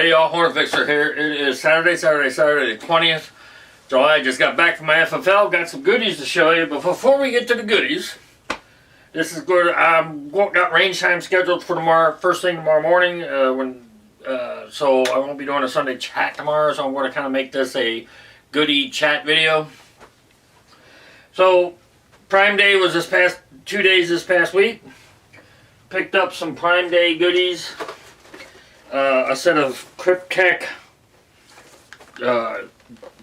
Hey y'all, Hrntfixr here. It is Saturday the 20th. July. I just got back from my FFL. Got some goodies to show you. But before we get to the goodies, this is good. I've got range time scheduled for tomorrow, first thing tomorrow morning. So I won't be doing a Sunday chat tomorrow. So I'm going to kind of make this a goodie chat video. So Prime Day was this past 2 days this past week. Picked up some Prime Day goodies. A set of Cryptek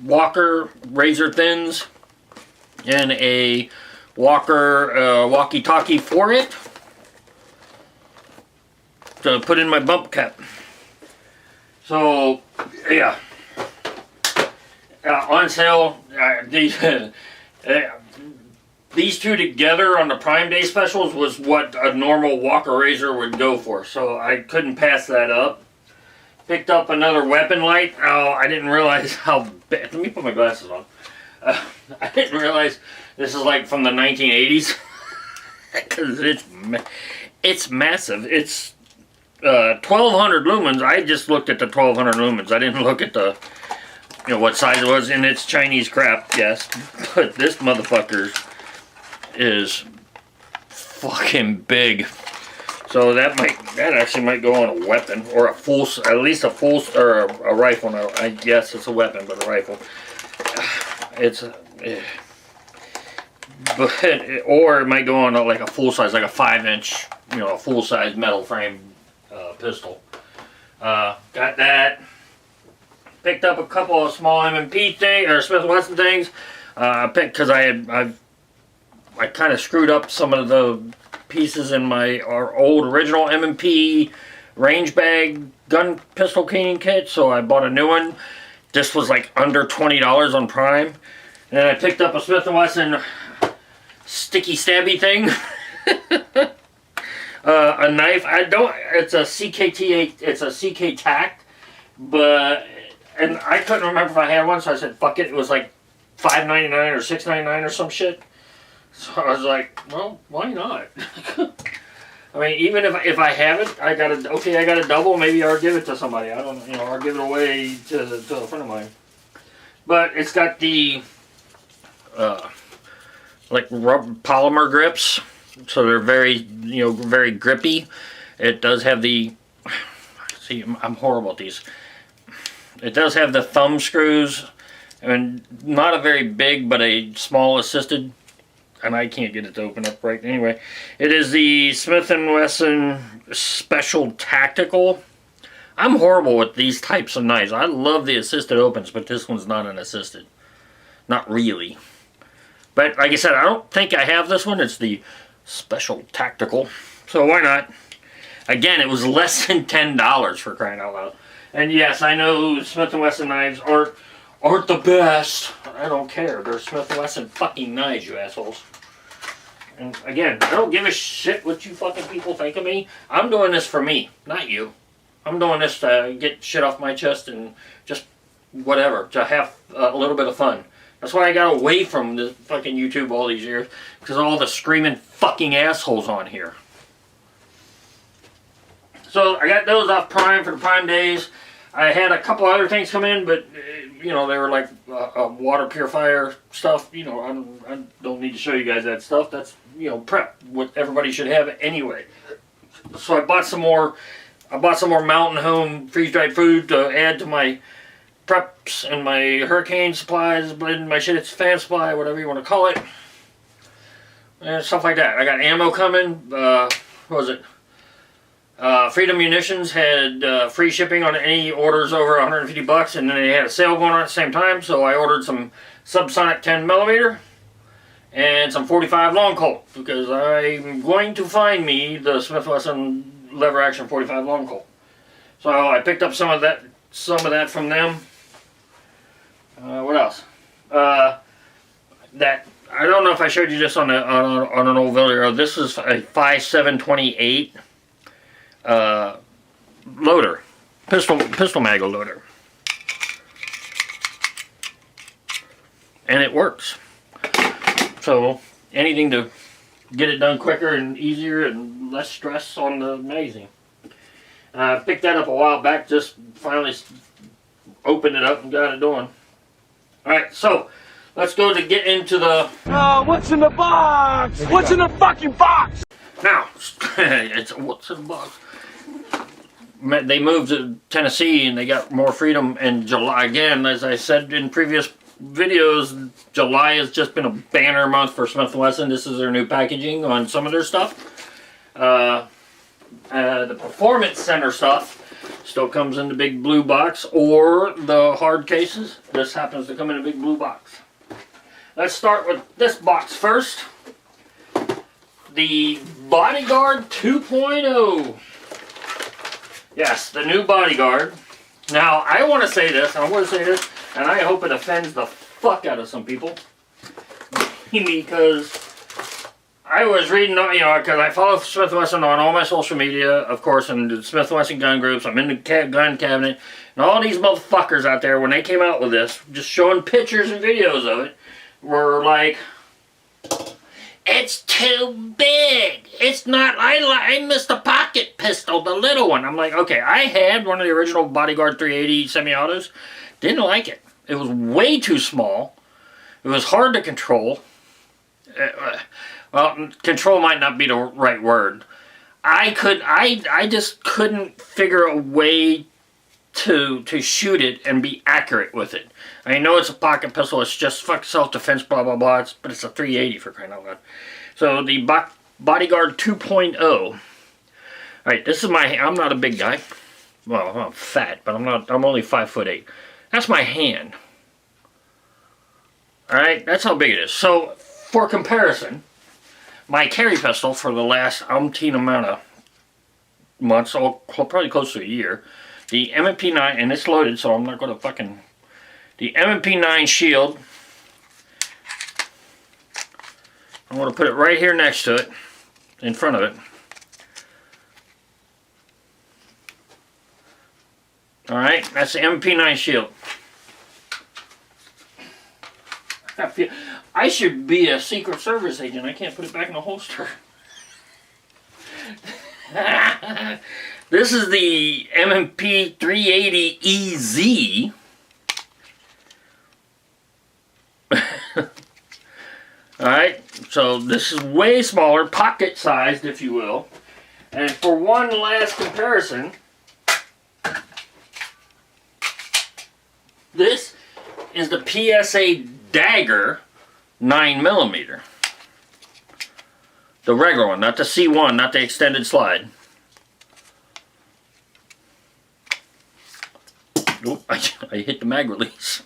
Walker Razor Thins and a Walker walkie-talkie for it to put in my bump cap. So yeah, on sale. These two together on the Prime Day specials was what a normal Walker Razor would go for, so I couldn't pass that up. Picked up another weapon light. Oh, I didn't realize how bad. Let me put my glasses on. I didn't realize this is like from the 1980s. Because it's massive. It's 1200 lumens. I just looked at the 1200 lumens. I didn't look at the, what size it was, and it's Chinese crap, yes. But this motherfucker is fucking big. So that actually might go on a weapon or a full, at least a full, or a rifle. No, I guess it's a weapon, but a rifle. It's, or it might go on like a full size, like a 5-inch, a full size metal frame pistol. Got that. Picked up a couple of small M&P things or Smith & Wesson things. Because I kind of screwed up some of the pieces in our old original M&P range bag gun pistol cleaning kit, so I bought a new one. This was like under $20 on Prime. And then I picked up a Smith & Wesson sticky stabby thing. A knife. It's a CKT8, it's a CK Tac, and I couldn't remember if I had one, so I said fuck it. It was like $5.99 or $6.99 or some shit. So I was like, well, why not? I mean, even if I have it, I got a double. Maybe I'll give it to somebody. I don't know. I'll give it away to a friend of mine. But it's got the like rubber polymer grips, so they're very very grippy. It does have the see. I'm horrible at these. It does have the thumb screws, and not a very big, but a small assisted. And I can't get it to open up right. Anyway, it is the Smith & Wesson Special Tactical. I'm horrible with these types of knives. I love the assisted opens, but this one's not an assisted. Not really. But like I said, I don't think I have this one. It's the Special Tactical. So why not? Again, it was less than $10 for crying out loud. And yes, I know Smith & Wesson knives aren't the best. I don't care. They're Smith & Wesson fucking knives, you assholes. And again, I don't give a shit what you fucking people think of me. I'm doing this for me, not you. I'm doing this to get shit off my chest and just whatever, to have a little bit of fun. That's why I got away from the fucking YouTube all these years, because of all the screaming fucking assholes on here. So I got those off Prime for the Prime days. I had a couple other things come in, but they were like water purifier stuff. I don't need to show you guys that stuff. That's prep, what everybody should have anyway. So I bought some more. Mountain Home freeze-dried food to add to my preps and my hurricane supplies, my shit, it's fan supply, whatever you want to call it, and stuff like that. I got ammo coming. What was it? Freedom Munitions had free shipping on any orders over $150, and then they had a sale going on at the same time, so I ordered some subsonic 10mm and some 45 long Colt, because I'm going to find me the Smith & Wesson lever action 45 long Colt. So I picked up some of that from them. What else? That I don't know if I showed you this on an old video. This is a 5728 loader, pistol mag loader, and it works. So anything to get it done quicker and easier and less stress on the magazine. I picked that up a while back, just finally opened it up and got it going. Alright, so let's go to get into the... what's in the box? What's in the fucking box? Now, it's what's in the box. They moved to Tennessee and they got more freedom in July. Again, as I said in previous videos, July has just been a banner month for Smith & Wesson. This is their new packaging on some of their stuff. The Performance Center stuff still comes in the big blue box, or the hard cases. This happens to come in a big blue box. Let's start with this box first. The Bodyguard 2.0. Yes, the new Bodyguard. Now, I want to say this, and I hope it offends the fuck out of some people. Because I was reading, because I follow Smith & Wesson on all my social media, of course, and the Smith & Wesson gun groups. I'm in the gun cabinet. And all these motherfuckers out there, when they came out with this, just showing pictures and videos of it, were like, it's too big. It's not, I missed the pocket pistol, the little one. I'm like, okay, I had one of the original Bodyguard 380 semi-autos. Didn't like it. It was way too small. It was hard to control. Well, control might not be the right word. I just couldn't figure a way to shoot it and be accurate with it. I know it's a pocket pistol, it's just fuck self-defense, blah, blah, blah, but it's a 380 for crying out loud. So the Bodyguard 2.0. Alright, this is I'm not a big guy. Well, I'm fat, but I'm only 5'8". That's my hand. Alright, that's how big it is. So, for comparison, my carry pistol for the last umpteen amount of months, probably close to a year, the M&P 9, and it's loaded, so I'm not going to fucking... The M&P 9 Shield, I'm going to put it right here next to it, in front of it. Alright, that's the M&P 9 Shield. I should be a Secret Service agent. I can't put it back in the holster. This is the M&P 380 EZ. Alright, so this is way smaller, pocket-sized, if you will. And for one last comparison, this is the PSA Dagger 9mm. The regular one, not the C1, not the extended slide. Nope, I hit the mag release.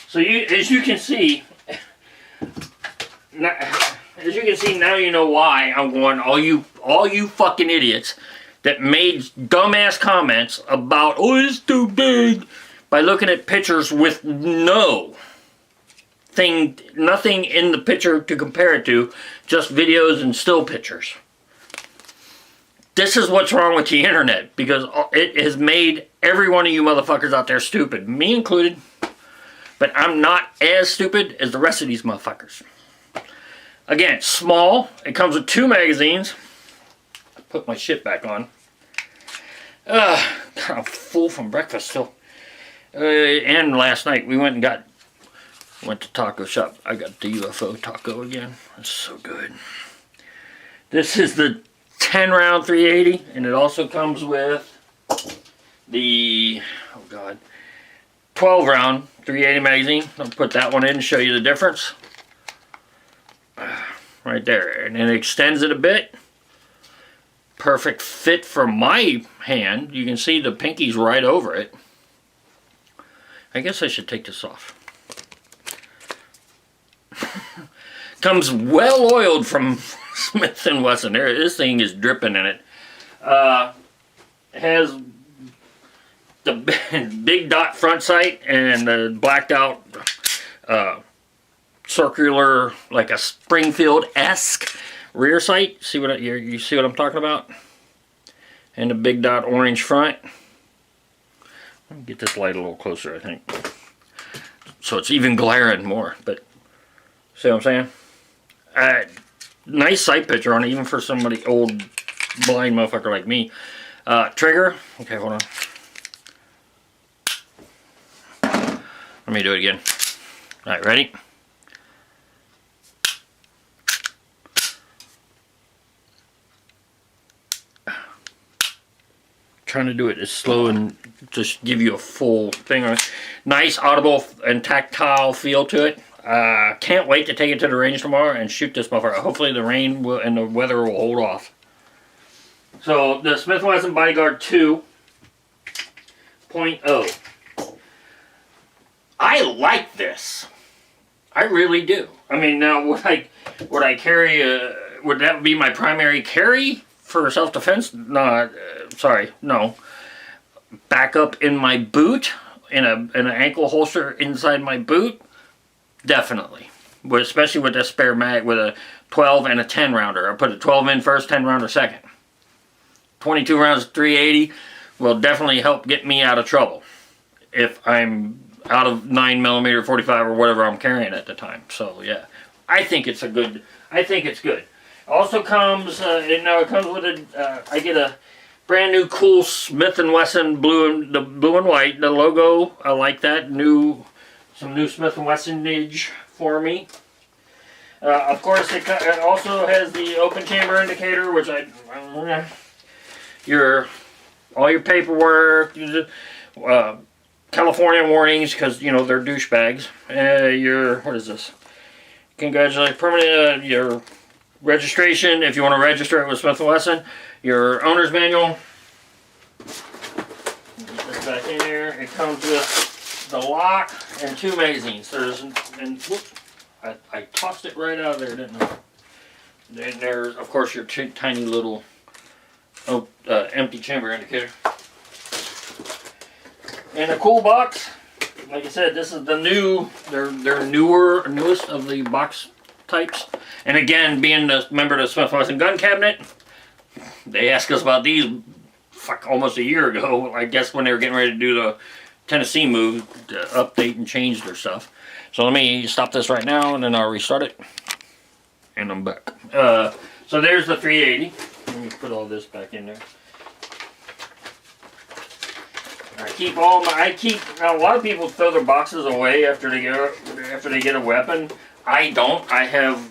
So as you can see, now you know why I'm going, all you fucking idiots that made dumbass comments about, oh, it's too big, by looking at pictures with nothing in the picture to compare it to, just videos and still pictures. This is what's wrong with the internet, because it has made every one of you motherfuckers out there stupid, me included. But I'm not as stupid as the rest of these motherfuckers. Again, small. It comes with 2 magazines. I put my shit back on. I'm full from breakfast still. And last night we went to taco shop. I got the UFO taco again. It's so good. This is the 10 round 380, and it also comes with the 12 round 380 magazine. I'll put that one in and show you the difference. Right there, and it extends it a bit. Perfect fit for my hand. You can see the pinky's right over it. I guess I should take this off. Comes well oiled from Smith & Wesson. This thing is dripping in it. Has the big dot front sight and the blacked out circular, like a Springfield-esque rear sight. See what you see what I'm talking about? And the big dot orange front. Let me get this light a little closer, I think, so it's even glaring more. But see what I'm saying? nice sight picture on it, even for somebody old, blind motherfucker like me. Trigger. Okay, hold on. Let me do it again. All right, ready? Trying to do it as slow and just give you a full thing on it. Nice audible and tactile feel to it. Can't wait to take it to the range tomorrow and shoot this motherfucker. Hopefully the rain will, and the weather will hold off. So the Smith & Wesson Bodyguard 2.0. I like this. I really do. I mean, now would I carry would that be my primary carry for self-defense? No, sorry, no. Backup in my boot, in an ankle holster inside my boot, definitely. But especially with that spare mag with a 12 and a 10 rounder. I put a 12 in first, 10 rounder second. 22 rounds, 380 will definitely help get me out of trouble if I'm out of 9mm 45 or whatever I'm carrying at the time. So yeah, I think it's good. Also comes, it comes with I get a brand new cool Smith & Wesson blue and white. The logo, I like that. Some new Smith & Wessonage for me. Of course, it also has the open chamber indicator, which all your paperwork, California warnings, because they're douchebags. What is this? Congratulations, permanent your registration if you want to register it with Smith & Wesson. Your owner's manual. Get this back in there. It comes with the lock and 2 magazines. I tossed it right out of there, didn't I? Then there's, of course, your tiny little empty chamber indicator. And a cool box. Like I said, this is the their newest of the box types. And again, being a member of the Smith & Wesson gun cabinet, they asked us about these almost a year ago, I guess, when they were getting ready to do the Tennessee move to update and change their stuff. So let me stop this right now and then I'll restart it. And I'm back. So there's the 380. Let me put all this back in there. Now a lot of people throw their boxes away after they get a weapon. I don't. I have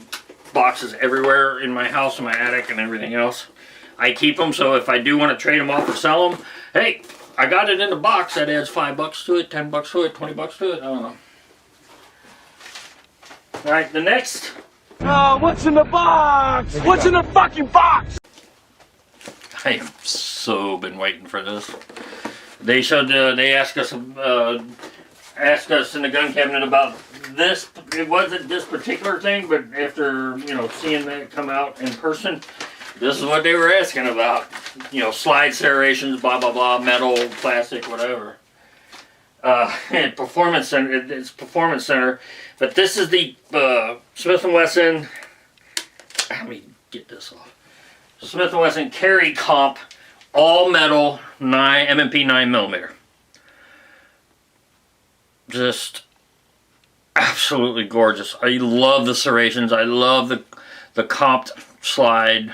boxes everywhere in my house, in my attic, and everything else. I keep them, so if I do want to trade them off or sell them, hey, I got it in the box. That adds $5 to it, $10 to it, $20 to it. I don't know. All right, the next. What's in the box? What's in the fucking box? I have so been waiting for this. They asked us in the gun cabinet about this. It wasn't this particular thing, but after seeing that come out in person, this is what they were asking about. Slide serrations, blah blah blah, metal, plastic, whatever. And performance center. It's performance center, but this is the Smith & Wesson. Let me get this off. Smith & Wesson Carry Comp. All metal M&P 9mm. Just absolutely gorgeous. I love the serrations. I love the comped slide.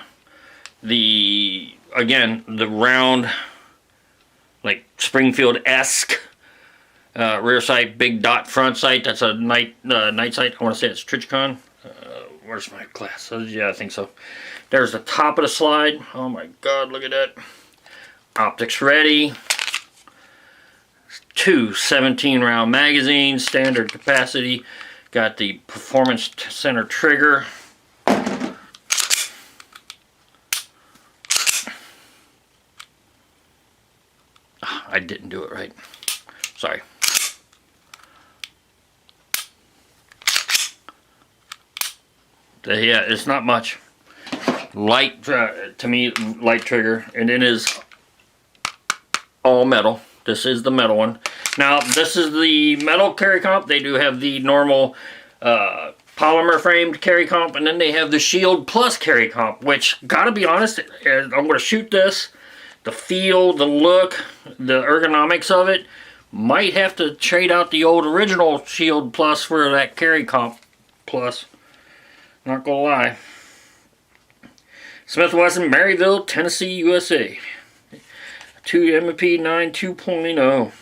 The round, like Springfield-esque rear sight, big dot front sight. That's a night sight. I want to say it's Trichcon. Where's my glass? Yeah, I think so. There's the top of the slide. Oh my God, look at that. Optics ready. 2 17-round magazines, standard capacity. Got the performance center trigger. I didn't do it right. Sorry. Yeah, it's not much. Light, to me, light trigger, and it is all metal. This is the metal one. Now, this is the metal carry comp. They do have the normal polymer framed carry comp, and then they have the Shield Plus carry comp, which, gotta be honest, I'm going to shoot this. The feel, the look, the ergonomics of it, might have to trade out the old original Shield Plus for that carry comp plus. Not gonna lie. Smith & Wesson, Maryville, Tennessee, USA. 2 M&P 9 2.0.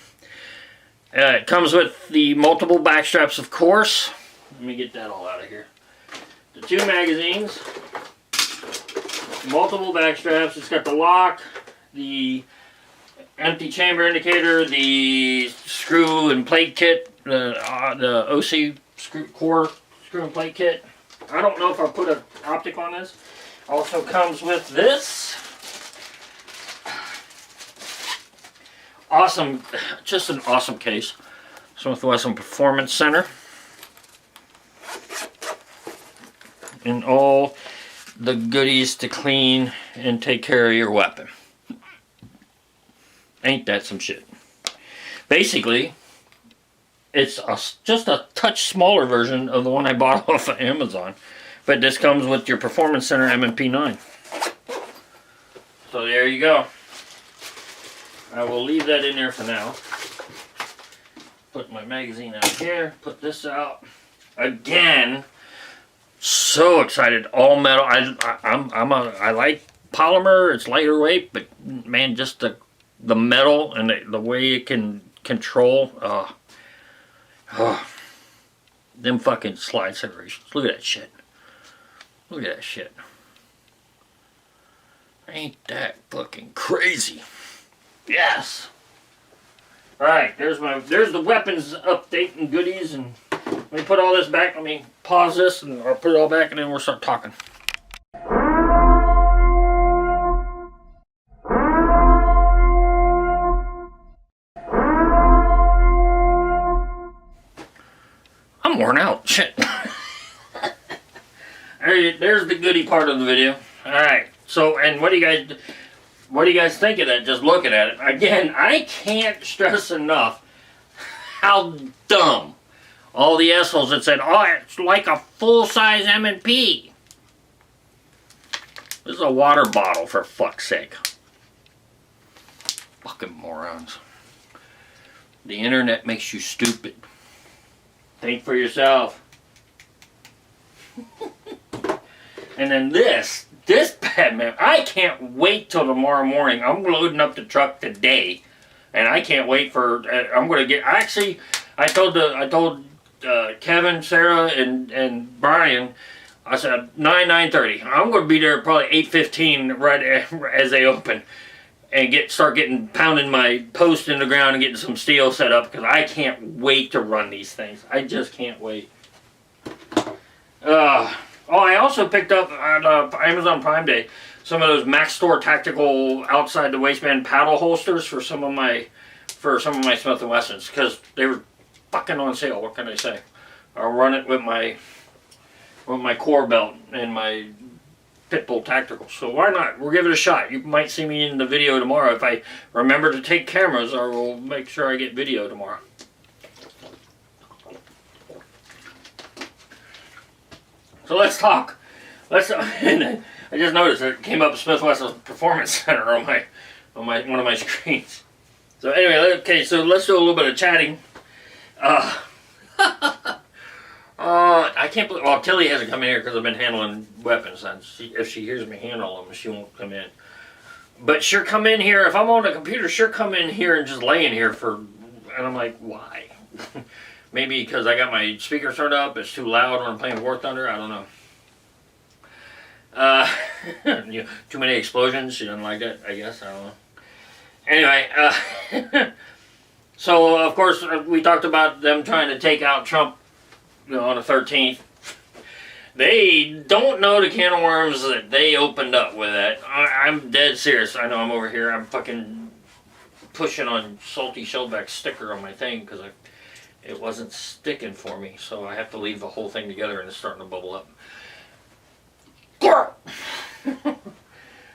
It comes with the multiple back straps, of course. Let me get that all out of here. The 2 magazines, multiple back straps. It's got the lock, the empty chamber indicator, the screw and plate kit, the OC core screw and plate kit. I don't know if I'll put an optic on this. Also comes with this. Awesome, just an awesome case. Smith & Wesson Performance Center. And all the goodies to clean and take care of your weapon. Ain't that some shit? Basically, it's just a touch smaller version of the one I bought off of Amazon. But this comes with your Performance Center M&P 9. So there you go. I will leave that in there for now. Put my magazine out here. Put this out. Again, so excited. All metal. I like polymer. It's lighter weight, but man, just the metal and the way it can control. Them fucking slide separations. Look at that shit. Look at that shit. Ain't that fucking crazy? Yes. All right, there's the weapons update and goodies, and let me put all this back. Let me pause this, and I'll put it all back, and then we'll start talking. I'm worn out. Shit. There's the goodie part of the video. All right. So, and what do you guys think of that? Just looking at it. Again, I can't stress enough how dumb all the assholes that said, "Oh, it's like a full-size M&P." This is a water bottle, for fuck's sake. Fucking morons. The internet makes you stupid. Think for yourself. And then this bad man, I can't wait till tomorrow morning. I'm loading up the truck today, and I can't wait for. I'm gonna get. Actually, I told Kevin, Sarah, and Brian. I said 9:30. I'm gonna be there probably 8:15 right as they open, and start pounding my post in the ground and getting some steel set up, because I can't wait to run these things. I just can't wait. Oh, I also picked up on Amazon Prime Day some of those Max Store tactical outside the waistband paddle holsters for some of my Smith & Wessons, because they were fucking on sale. What can I say? I'll run it with my core belt and my Pitbull tactical. So why not? We'll give it a shot. You might see me in the video tomorrow if I remember to take cameras, or we'll make sure I get video tomorrow. So let's talk. And I just noticed it came up Smith & Wesson Performance Center on one of my screens. So anyway, okay, so let's do a little bit of chatting. I can't believe. Well, Tilly hasn't come in here because I've been handling weapons, and if she hears me handle them, she won't come in. But sure, come in here if I'm on the computer. Sure, come in here and just lay in here and I'm like, why? Maybe because I got my speakers turned up. It's too loud when I'm playing War Thunder. I don't know. Too many explosions. She doesn't like that, I guess. I don't know. Anyway, so of course we talked about them trying to take out Trump, on the 13th. They don't know the can of worms that they opened up with that. I'm dead serious. I know I'm over here. I'm fucking pushing on Salty Shellback sticker on my thing because it wasn't sticking for me, so I have to leave the whole thing together, and it's starting to bubble up.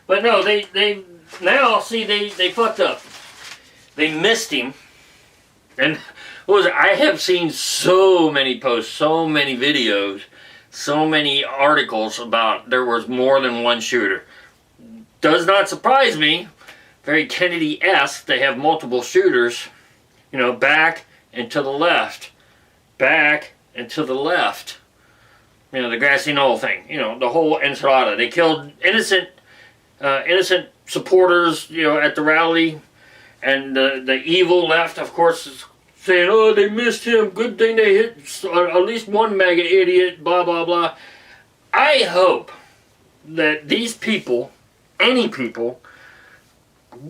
But no, they now see they fucked up. They missed him, and what was it? I have seen so many posts, so many videos, so many articles about there was more than one shooter. Does not surprise me. Very Kennedy-esque. They have multiple shooters, back and to the left, back and to the left. The grassy knoll thing, the whole enchilada. They killed innocent innocent supporters, at the rally, and the evil left, of course, is saying, "Oh, they missed him. Good thing they hit at least one MAGA idiot." Blah blah blah. I hope that these people, any people,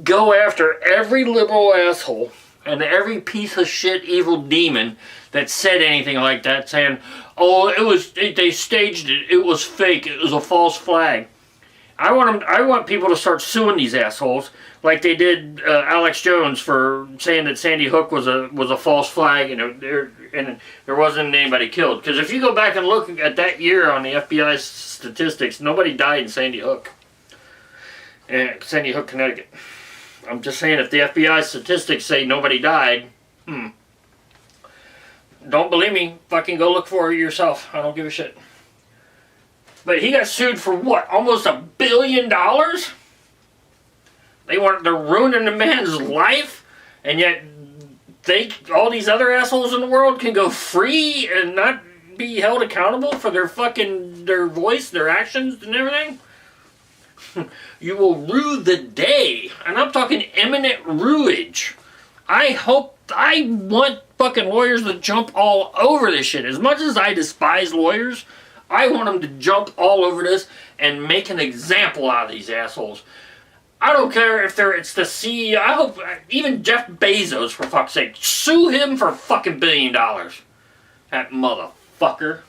go after every liberal asshole and every piece of shit evil demon that said anything like that, saying, "Oh, they staged it. It was fake. It was a false flag." I want people to start suing these assholes like they did Alex Jones for saying that Sandy Hook was a false flag and there wasn't anybody killed. Because if you go back and look at that year on the FBI statistics, nobody died in Sandy Hook, Connecticut. I'm just saying, if the FBI statistics say nobody died, don't believe me, fucking go look for it yourself. I don't give a shit. But he got sued for what? Almost $1 billion? They're ruining the man's life, and yet all these other assholes in the world can go free and not be held accountable for their voice, their actions, and everything? You will rue the day, and I'm talking imminent ruinage. I want fucking lawyers to jump all over this shit. As much as I despise lawyers, I want them to jump all over this and make an example out of these assholes. I don't care if it's the CEO. I hope even Jeff Bezos, for fuck's sake, sue him for fucking $1 billion. That motherfucker.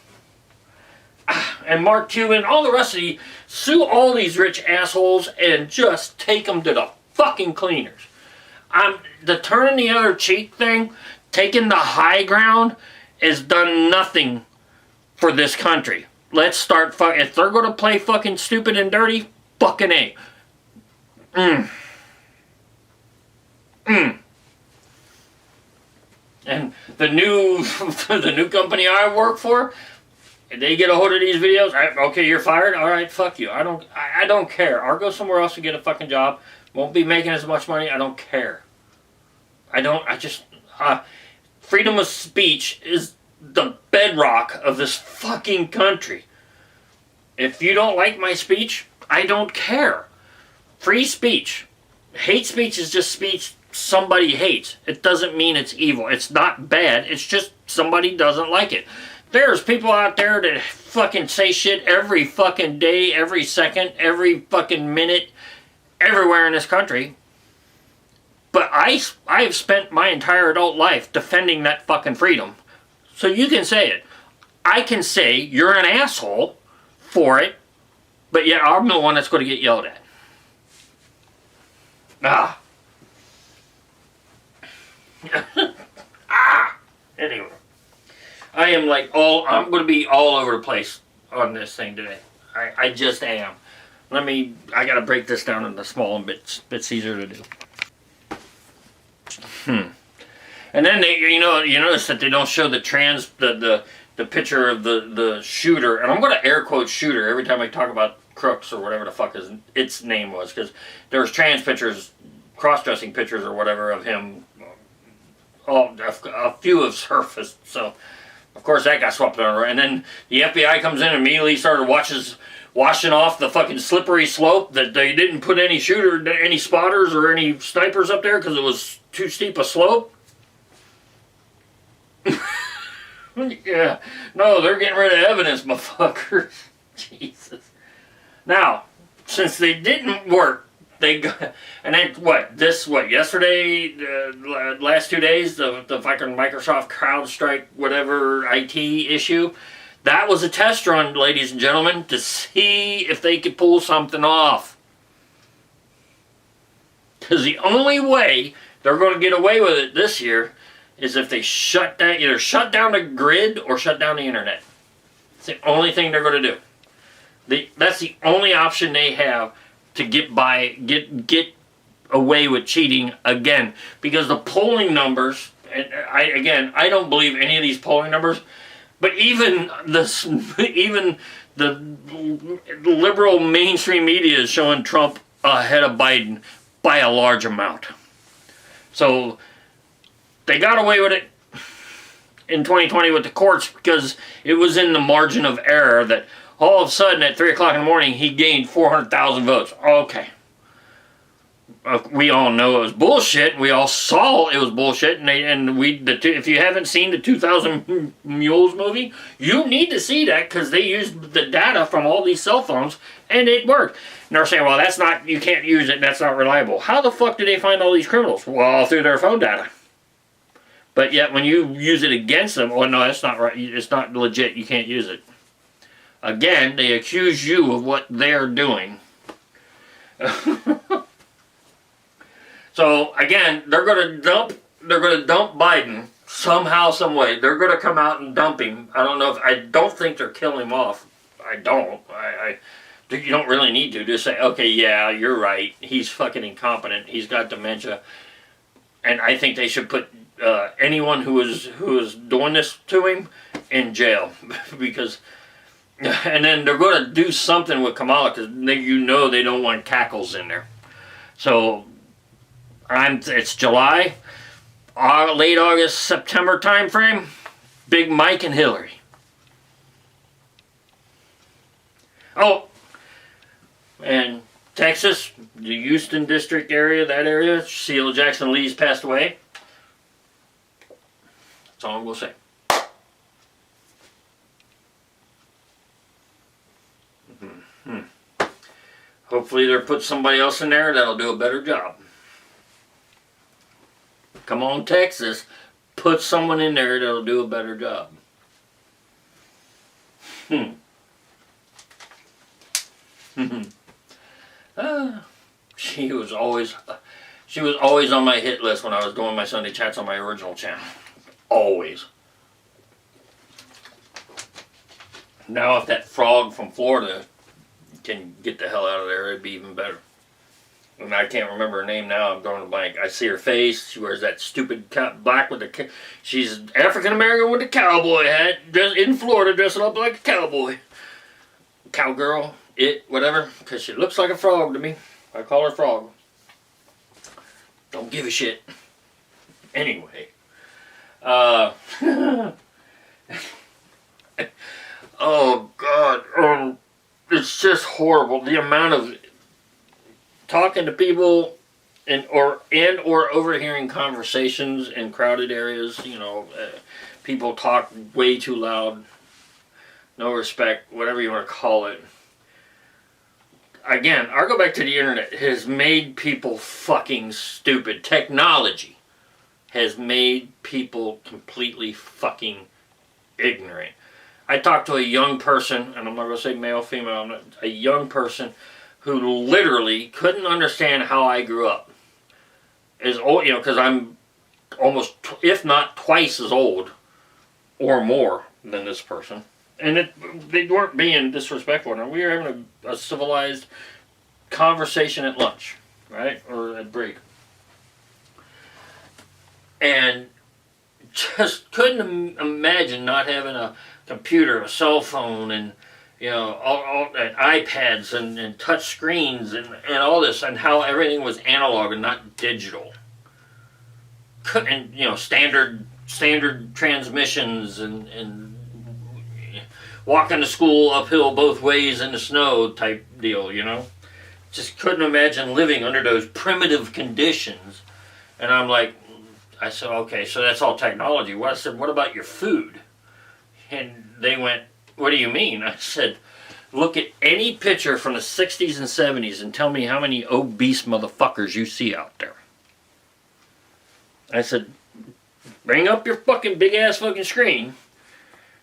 And Mark Cuban, all the rest of you, sue all these rich assholes and just take them to the fucking cleaners. The turning the other cheek thing, taking the high ground, has done nothing for this country. Let's start if they're going to play fucking stupid and dirty, fucking A. And the new company I work for, if they get a hold of these videos, okay, you're fired. All right, fuck you. I don't care. I'll go somewhere else to get a fucking job. Won't be making as much money. I don't care. Freedom of speech is the bedrock of this fucking country. If you don't like my speech, I don't care. Free speech. Hate speech is just speech somebody hates. It doesn't mean it's evil. It's not bad. It's just somebody doesn't like it. There's people out there that fucking say shit every fucking day, every second, every fucking minute, everywhere in this country. But I have spent my entire adult life defending that fucking freedom. So you can say it. I can say you're an asshole for it, but yet I'm the one that's going to get yelled at. Anyway. I'm going to be all over the place on this thing today. I just am. I got to break this down into small bits easier to do. And then you notice that they don't show the picture of the shooter, and I'm going to air quote shooter every time I talk about Crooks or whatever the fuck its name was, because there's trans pictures, cross-dressing pictures or whatever of him. A few have surfaced, so of course that got swept under. And then the FBI comes in and immediately started washing off the fucking slippery slope that they didn't put any spotters or any snipers up there because it was too steep a slope. Yeah, no, they're getting rid of evidence, motherfuckers. Jesus. Now, since they didn't work, they got, and then yesterday, last 2 days, the fucking Microsoft CrowdStrike whatever IT issue, that was a test run, ladies and gentlemen, to see if they could pull something off. Because the only way they're going to get away with it this year is if they either shut down the grid or shut down the internet. It's the only thing they're going to do. That's the only option they have to get away with cheating again. Because the polling numbers, and I don't believe any of these polling numbers, but even the liberal mainstream media is showing Trump ahead of Biden by a large amount. So they got away with it in 2020 with the courts because it was in the margin of error that All of a sudden, at 3 o'clock in the morning, he gained 400,000 votes. Okay. We all know it was bullshit. We all saw it was bullshit. If you haven't seen the 2000 Mules movie, you need to see that because they used the data from all these cell phones and it worked. And they're saying, well, that's not, you can't use it, that's not reliable. How the fuck did they find all these criminals? Well, through their phone data. But yet when you use it against them, oh no, that's not right. It's not legit. You can't use it. Again, they accuse you of what they're doing. So again, they're gonna dump Biden somehow, some way. They're gonna come out and dump him. I don't think they're killing him off. I don't. You don't really need to. Just say, okay, yeah, you're right. He's fucking incompetent. He's got dementia. And I think they should put anyone who is doing this to him in jail because. And then they're going to do something with Kamala because they don't want cackles in there. So. It's July, late August, September time frame. Big Mike and Hillary. Oh, and Texas, the Houston district area, that area, Sheila Jackson Lee's passed away. That's all I'm going to say. Hopefully they'll put somebody else in there that'll do a better job. Come on, Texas. Put someone in there that'll do a better job. She was always on my hit list when I was doing my Sunday chats on my original channel. Always. Now if that frog from Florida can get the hell out of there, it'd be even better. And I can't remember her name now. I'm drawing a blank. I see her face. She wears that stupid black with the. She's African American with a cowboy hat, just in Florida, dressing up like a cowboy, cowgirl, whatever. Because she looks like a frog to me. I call her Frog. Don't give a shit. Anyway, oh God, it's just horrible. The amount of talking to people or overhearing conversations in crowded areas, people talk way too loud, no respect, whatever you want to call it. Again, I'll go back to the internet. It has made people fucking stupid. Technology has made people completely fucking ignorant. I talked to a young person, and I'm not going to say male, female, a young person who literally couldn't understand how I grew up. As old, because I'm almost, if not twice as old or more than this person. And they weren't being disrespectful. We were having a civilized conversation at lunch, right? Or at break. And just couldn't imagine not having a computer, a cell phone, and all and iPads and touch screens and all this, and how everything was analog and not digital. And standard transmissions and walking to school uphill both ways in the snow type deal. Just couldn't imagine living under those primitive conditions. And I said, okay, so that's all technology. I said, what about your food? And they went, what do you mean? I said, look at any picture from the 60s and 70s and tell me how many obese motherfuckers you see out there. I said, bring up your fucking big ass fucking screen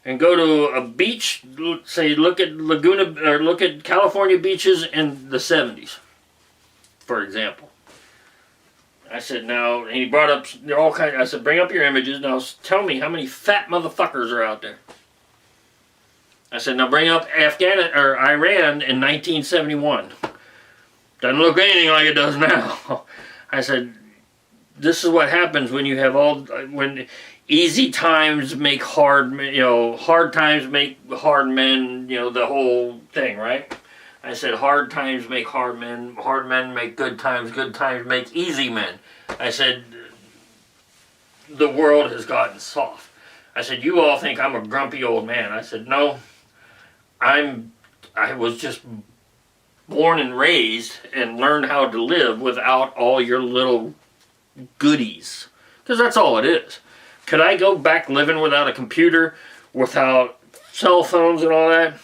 and go to a beach, say look at Laguna, or look at California beaches in the 70s, for example. I said, now, and he brought up all kinds, I said, bring up your images, now tell me how many fat motherfuckers are out there. I said, now bring up Iran in 1971. Doesn't look anything like it does now. I said, this is what happens when you have when easy times make hard, hard times make hard men, the whole thing, right? I said, hard times make hard men make good times make easy men. I said, the world has gotten soft. I said, you all think I'm a grumpy old man. I said, no, I'm I was just born and raised and learned how to live without all your little goodies. Because that's all it is. Could I go back living without a computer, without cell phones and all that?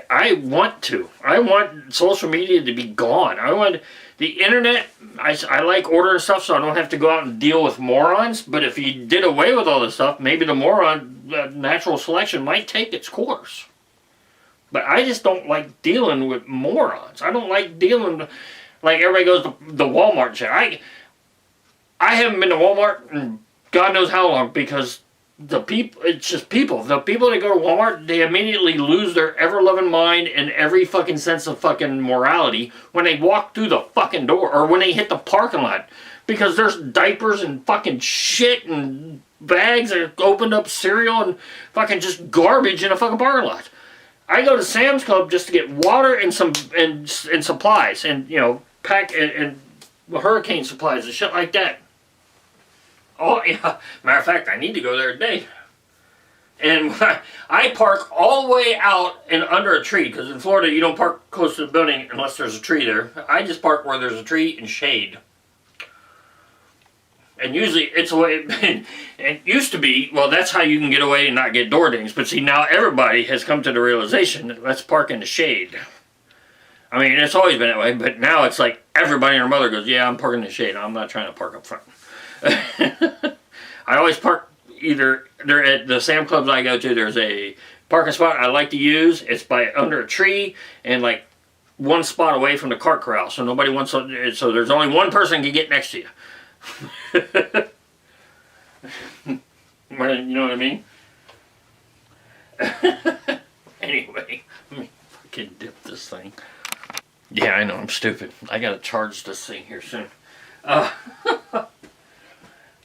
I want to. I want social media to be gone. I want the internet. I like ordering stuff so I don't have to go out and deal with morons. But if you did away with all this stuff, maybe the natural selection might take its course. But I just don't like dealing with morons. I don't like dealing like everybody goes to the Walmart shit. I haven't been to Walmart in God knows how long because it's just people. The people that go to Walmart, they immediately lose their ever-loving mind and every fucking sense of fucking morality when they walk through the fucking door or when they hit the parking lot. Because there's diapers and fucking shit and bags and opened up cereal and fucking just garbage in a fucking parking lot. I go to Sam's Club just to get water and some and supplies and, you know, pack and hurricane supplies and shit like that. Oh, yeah. Matter of fact, I need to go there today. And I park all the way out and under a tree, because in Florida, you don't park close to the building unless there's a tree there. I just park where there's a tree and shade. And usually, it's the way it used to be, well, that's how you can get away and not get door dings. But see, now everybody has come to the realization that let's park in the shade. I mean, it's always been that way, but now it's like everybody and their mother goes, yeah, I'm parking in the shade. I'm not trying to park up front. I always park either there at the Sam Clubs I go to. There's a parking spot I like to use. It's by under a tree and like one spot away from the cart corral, so nobody wants to, so there's only one person can get next to you. You know what I mean? Anyway, let me fucking dip this thing. Yeah, I know I'm stupid. I gotta charge this thing here soon.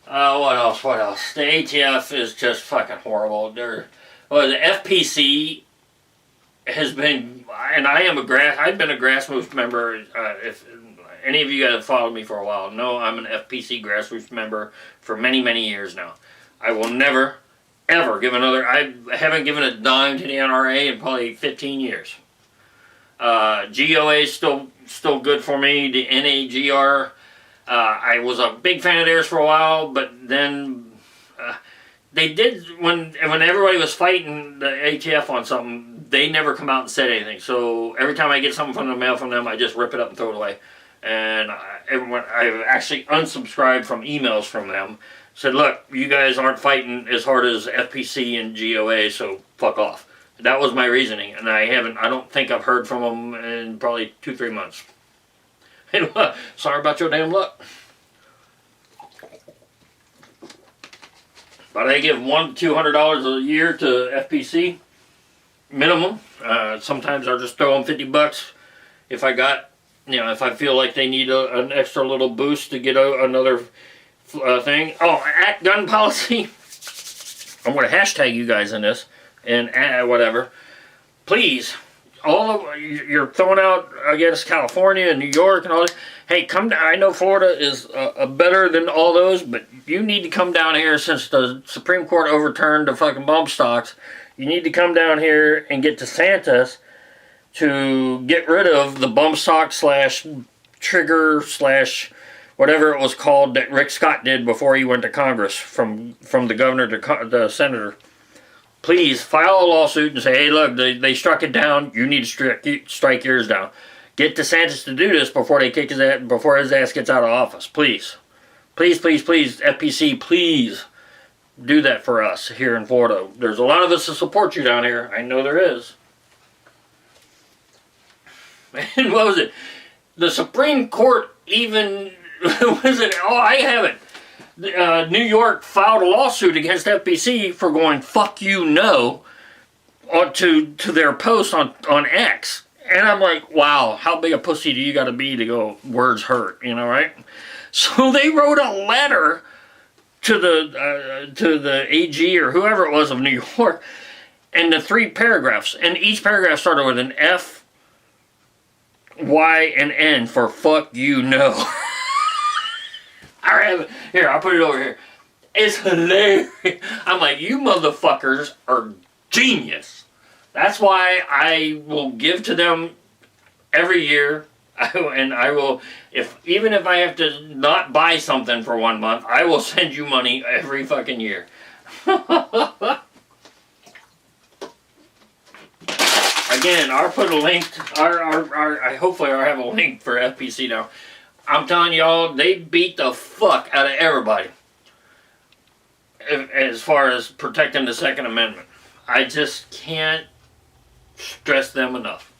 What else? What else? The ATF is just fucking horrible. The FPC has been, and I've been a grassroots member. If any of you guys have followed me for a while, know I'm an FPC grassroots member for many, many years now. I will never, ever give I haven't given a dime to the NRA in probably 15 years. GOA is still good for me. The NAGR. I was a big fan of theirs for a while, but then they did, when everybody was fighting the ATF on something, they never come out and said anything. So every time I get something from the mail from them, I just rip it up and throw it away. And I've actually unsubscribed from emails from them. Said, look, you guys aren't fighting as hard as FPC and GOA, so fuck off. That was my reasoning, and I don't think I've heard from them in probably 2-3 months. Sorry about your damn luck. But I give $100-$200 a year to FPC minimum. Sometimes I'll just throw them $50 if I got, if I feel like they need an extra little boost to get another thing. Oh, at gun policy. I'm going to hashtag you guys in this and whatever. Please. You're throwing out against California and New York and all this. Hey, come down. I know Florida is better than all those, but you need to come down here since the Supreme Court overturned the fucking bump stocks. You need to come down here and get DeSantis to get rid of the bump stock / trigger / whatever it was called that Rick Scott did before he went to Congress from the governor to the senator. Please file a lawsuit and say, hey, look, they struck it down. You need to strike yours down. Get DeSantis to do this before they kick his ass, before his ass gets out of office. Please. Please, please, please, FPC, please do that for us here in Florida. There's a lot of us to support you down here. I know there is. And what was it? The Supreme Court even, was it? Oh, I haven't. New York filed a lawsuit against FPC for going fuck you no to their post on X, and I'm like, wow, how big a pussy do you got to be to go words hurt, right? So they wrote a letter to the AG or whoever it was of New York, and the 3 paragraphs, and each paragraph started with an F, Y, and N for fuck you no. I have it. Here, I'll put it over here. It's hilarious. I'm like, you motherfuckers are genius. That's why I will give to them every year. And I will, even if I have to not buy something for 1 month, I will send you money every fucking year. Again, I'll put a link. I hopefully I'll have a link for FPC now. I'm telling y'all, they beat the fuck out of everybody as far as protecting the Second Amendment. I just can't stress them enough.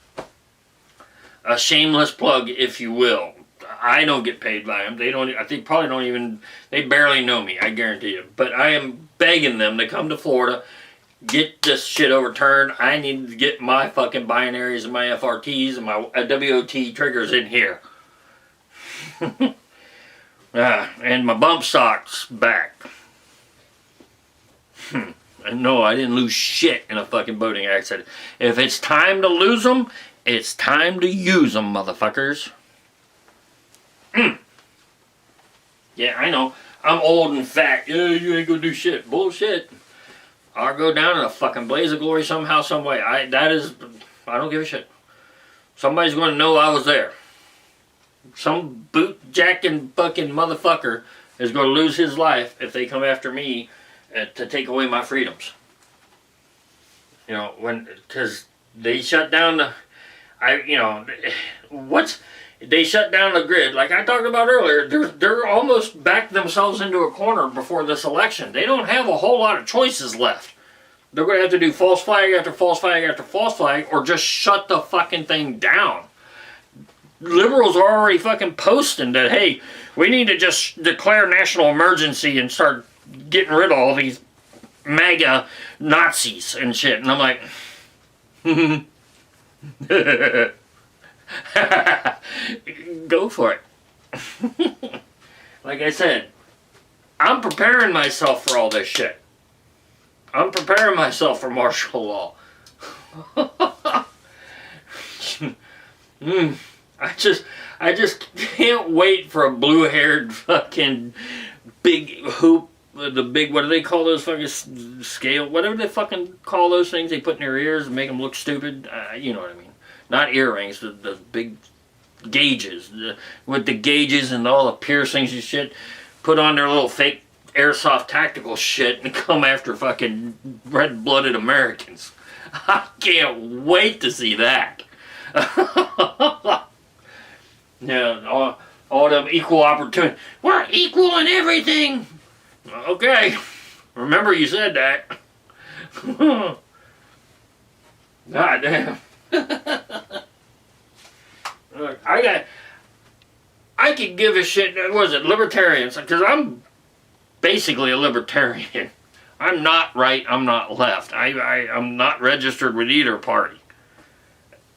A shameless plug, if you will. I don't get paid by them. They don't. I think probably don't even. They barely know me. I guarantee you. But I am begging them to come to Florida, get this shit overturned. I need to get my fucking binaries and my FRTs and my WOT triggers in here. And my bump stocks back. And no, I didn't lose shit in a fucking boating accident. If it's time to lose them, it's time to use them, motherfuckers. Yeah, I know. I'm old and fat. Yeah, you ain't gonna do shit. Bullshit. I'll go down in a fucking blaze of glory somehow, some way. I don't give a shit. Somebody's gonna know I was there. Some boot jacking fucking motherfucker is gonna lose his life if they come after me to take away my freedoms. You know, because they shut down they shut down the grid. Like I talked about earlier, they're almost backed themselves into a corner before this election. They don't have a whole lot of choices left. They're going to have to do false flag after false flag after false flag, or just shut the fucking thing down. Liberals are already fucking posting that, hey, we need to just declare national emergency and start getting rid of all these MAGA Nazis and shit. And I'm like, go for it. Like I said, I'm preparing myself for all this shit. I'm preparing myself for martial law. I just can't wait for a blue-haired fucking big hoop. The big, what do they call those fucking scale? Whatever they fucking call those things they put in their ears and make them look stupid. You know what I mean. Not earrings, the big gauges. With the gauges and all the piercings and shit. Put on their little fake airsoft tactical shit and come after fucking red-blooded Americans. I can't wait to see that. Yeah, all them equal opportunity. We're equal in everything. Okay. Remember you said that. God damn. Look, I could give a shit. What is it, libertarians? Because I'm basically a libertarian. I'm not right, I'm not left. I'm not registered with either party.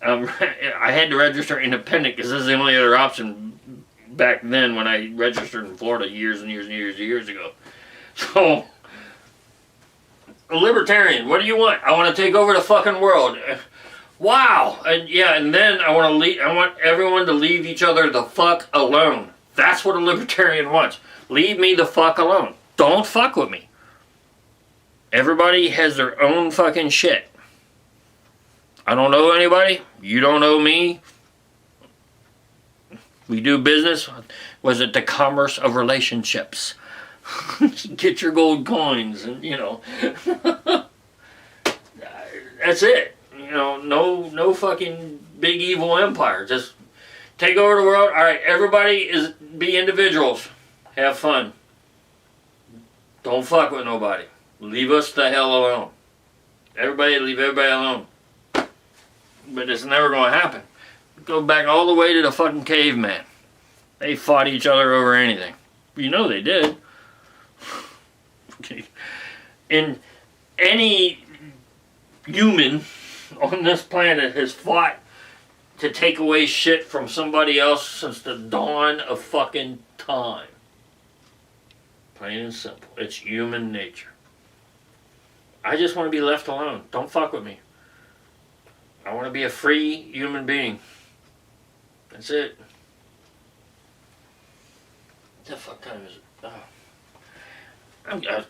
I had to register independent because this is the only other option back then when I registered in Florida years and years ago. So, a libertarian, what do you want? I want to take over the fucking world. Wow. And then I want everyone to leave each other the fuck alone. That's what a libertarian wants. Leave me the fuck alone. Don't fuck with me. Everybody has their own fucking shit. I don't know anybody. You don't know me. We do business. Was it the commerce of relationships? Get your gold coins and, that's it. No fucking big evil empire. Just take over the world. All right, everybody be individuals. Have fun. Don't fuck with nobody. Leave us the hell alone. Everybody, leave everybody alone. But it's never going to happen. Go back all the way to the fucking caveman. They fought each other over anything. You know they did. Okay. And any human on this planet has fought to take away shit from somebody else since the dawn of fucking time. Plain and simple. It's human nature. I just want to be left alone. Don't fuck with me. I want to be a free human being. That's it. What the fuck time is it? Oh.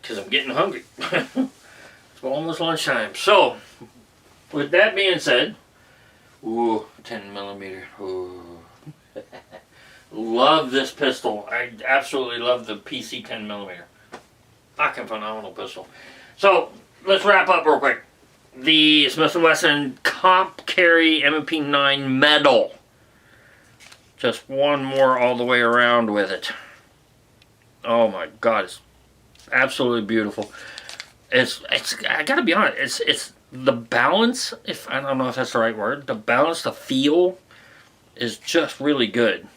Because I'm getting hungry. It's almost lunchtime. So, with that being said, ooh, 10 millimeter. Ooh. Love this pistol. I absolutely love the PC 10 millimeter. Fucking phenomenal pistol. So let's wrap up real quick. The Smith & Wesson Comp Carry M&P 9 Metal. Just one more all the way around with it. Oh my God, it's absolutely beautiful. It's I gotta be honest, it's the balance, if I don't know if that's the right word, the balance, the feel is just really good.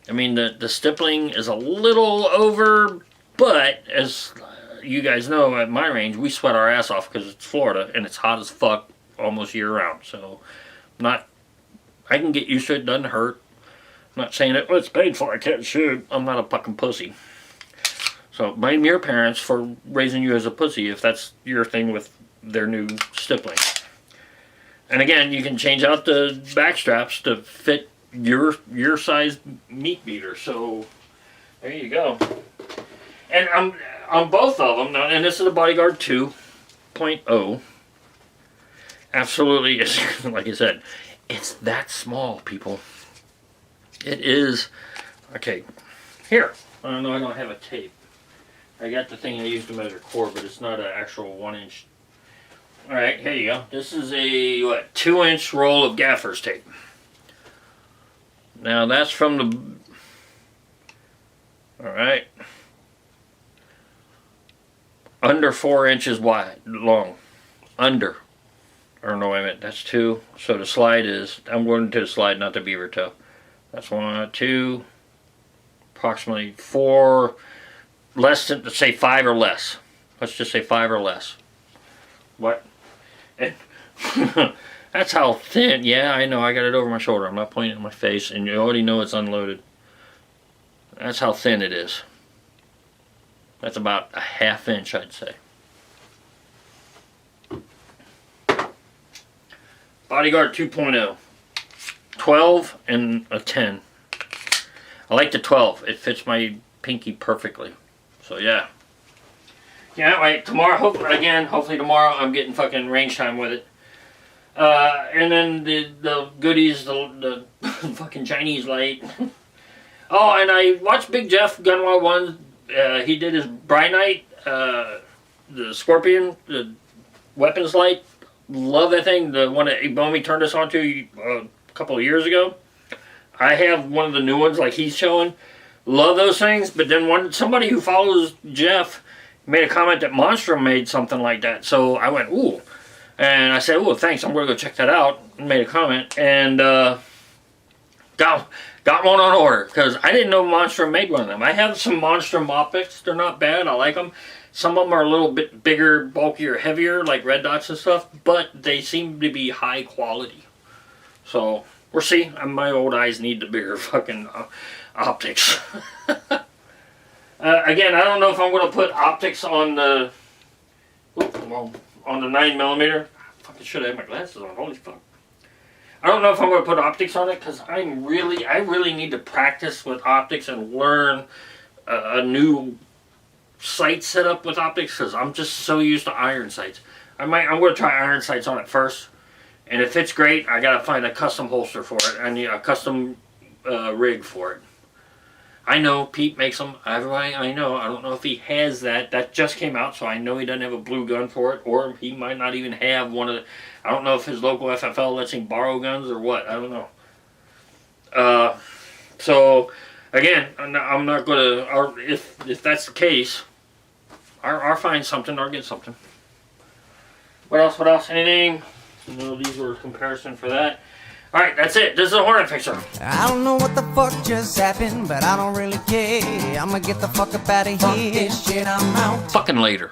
I mean, the stippling is a little over, but as you guys know, at my range, we sweat our ass off because it's Florida and it's hot as fuck almost year round. So, I can get used to it. Doesn't hurt. I'm not saying it. Well, it's painful. I can't shoot. I'm not a fucking pussy. So blame your parents for raising you as a pussy if that's your thing with their new stippling. And again, you can change out the back straps to fit your size meat beater. So there you go. And I'm on both of them now, and this is a Bodyguard 2.0. Absolutely, like I said, it's that small, people. It is. Okay, here. I don't know. I don't have a tape. I got the thing I used to measure core, but it's not an actual 1-inch. All right, here you go. This is a 2-inch roll of gaffer's tape. Now that's from the. All right. Under 4 inches wide, long. Under. Or no, wait a minute. That's 2. So the slide is. I'm going to the slide, not the beaver toe. That's 1, 2. Approximately 4. Less than, say 5 or less. Let's just say 5 or less. What? That's how thin. Yeah, I know. I got it over my shoulder. I'm not pointing at my face, and you already know it's unloaded. That's how thin it is. That's about a 1/2 inch, I'd say. Bodyguard 2.0. 12 and a 10. I like the 12. It fits my pinky perfectly. So yeah. Yeah, wait, tomorrow, hopefully tomorrow I'm getting fucking range time with it. And then the goodies, the fucking Chinese light. Oh, and I watched Big Jeff, Gunwa 1. He did his Bright Night, the Scorpion, the weapons light. Love that thing. The one that Ibomi turned us on to a couple of years ago. I have one of the new ones like he's showing. Love those things. But then somebody who follows Jeff made a comment that Monstrum made something like that. So I went, ooh. And I said, oh, thanks. I'm going to go check that out. And made a comment. And got one on order. Because I didn't know Monstrum made one of them. I have some Monstrum optics. They're not bad. I like them. Some of them are a little bit bigger, bulkier, heavier, like red dots and stuff. But they seem to be high quality. So we'll see. My old eyes need the bigger fucking optics. Again, I don't know if I'm going to put optics on the 9mm. I fucking should have my glasses on. Holy fuck. I don't know if I'm going to put optics on it because I really need to practice with optics and learn a new sight setup with optics because I'm just so used to iron sights. I'm going to try iron sights on it first, and if it's great, I got to find a custom holster for it. I need a custom rig for it. I know Pete makes them. Everybody I know. I don't know if he has that. That just came out, so I know he doesn't have a blue gun for it, or he might not even have one of the. I don't know if his local FFL lets him borrow guns or what. I don't know. So again, I'm not gonna. If that's the case, I'll find something or get something. What else? What else? Anything? No, these were a comparison for that. Alright, that's it. This is a Hrntfixr. I don't know what the fuck just happened, but I don't really care. I'ma get the fuck up out of here. Fuck this shit, I'm out. Fucking later.